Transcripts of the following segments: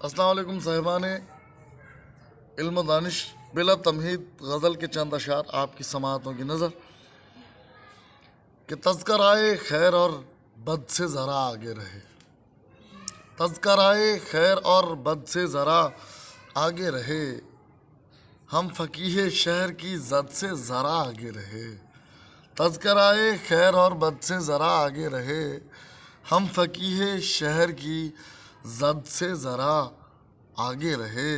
अस्सलाम वालेकुम साहिबान इल्म दानिश, बिला तमहीद गज़ल के चंद अशार आपकी समाअतों की नज़र कि तज़किराए खैर और बद से ज़रा आगे रहे। तज़किराए खैर और बद से ज़रा आगे रहे, हम फ़कीह शहर की ज़द से ज़रा आगे रहे। तज़किराए खैर और बद से ज़रा आगे रहे, हम फ़कीह शहर की ज़द से ज़रा आगे रहे।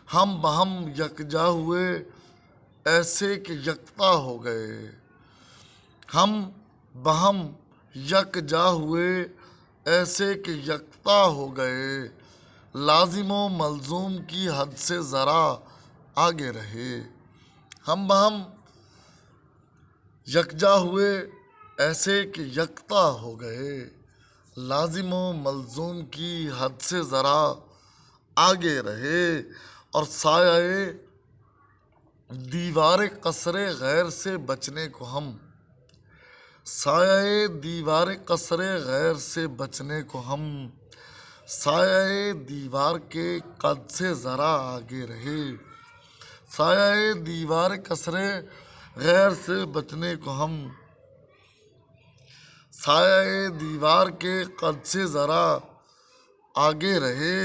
हम बहम यकजा हुए ऐसे कि यकता हो गए, हम बहम यकजा हुए ऐसे कि यकता हो गए। लाजिम व मलजूम की हद से ज़रा आगे रहे। हम बहम यकजा हुए ऐसे कि यकता हो गए, लाजिम व मलजूम की हद से ज़रा आगे रहे। और साये दीवार कसरे गैर से बचने को हम, साये दीवार कसरे गैर से बचने को हम, साये दीवार के कद से ज़रा आगे रहे। साये दीवार कसरे गैर से बचने को हम, साये दीवार के कद से ज़रा आगे रहे।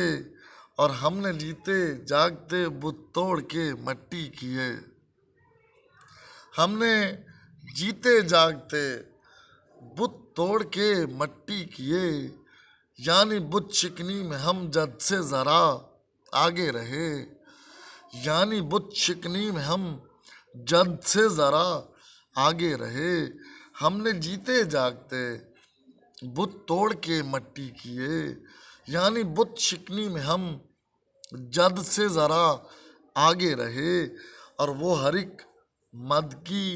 और हमने जीते जागते बुत तोड़ के मट्टी किए, हमने जीते जागते बुत तोड़ के मट्टी किए। यानी बुत शिकनी में हम जद से ज़रा आगे रहे, यानी बुत शिकनी में हम जद से ज़रा आगे रहे। हमने जीते जागते बुत तोड़ के मट्टी किए, यानी बुत शिकनी में हम जद से ज़रा आगे रहे। और वो हर एक मद की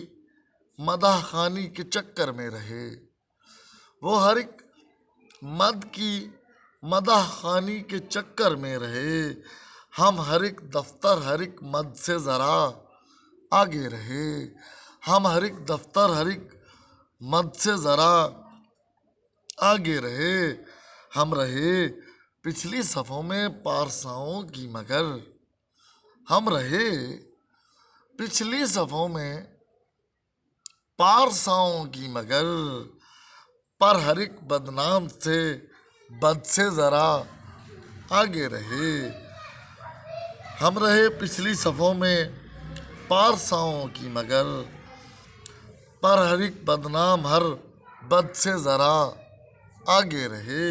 मदाह खानी के चक्कर में रहे, वो हर एक मद की मदाह खानी के चक्कर में रहे। हम हर एक दफ्तर हर एक मद से ज़रा आगे रहे, हम हर एक दफ्तर हर एक मद से ज़रा आगे रहे। हम रहे पिछली सफ़ों में पारसाओं की मगर, हम रहे पिछली सफ़ों में पारसाओं की मगर, पर हर एक बदनाम से बद से ज़रा आगे रहे। हम रहे पिछली सफ़ों में पारसाओं की मगर, पर हर एक बदनाम हर बद से ज़रा आगे रहे।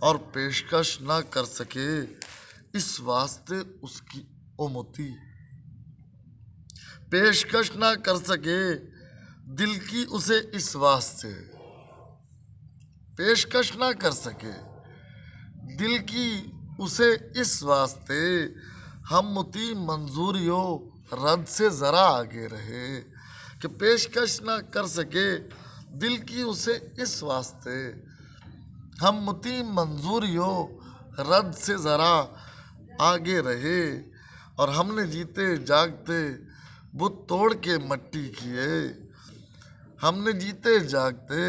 और पेशकश ना कर सके इस वास्ते उसकी उमती, पेशकश ना कर सके दिल की उसे इस वास्ते, पेशकश ना कर सके दिल की उसे इस वास्ते, हम मुती मंजूरियों रद्द से ज़रा आगे रहे। कि पेशकश ना कर सके दिल की उसे इस वास्ते, हम मुती मंजूरियों रद्द से ज़रा आगे रहे। और हमने जीते जागते बुत तोड़ के मट्टी किए, हमने जीते जागते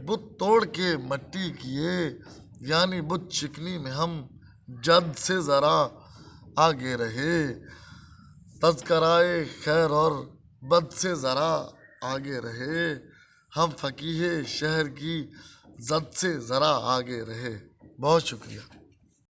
बुत तोड़ के मट्टी किए। यानी बुत चिकनी में हम जद से ज़रा आगे रहे। तज़किराए खैर और बद से ज़रा आगे रहे, हम फ़कीह शहर की ज़द से ज़रा आगे रहे। बहुत शुक्रिया।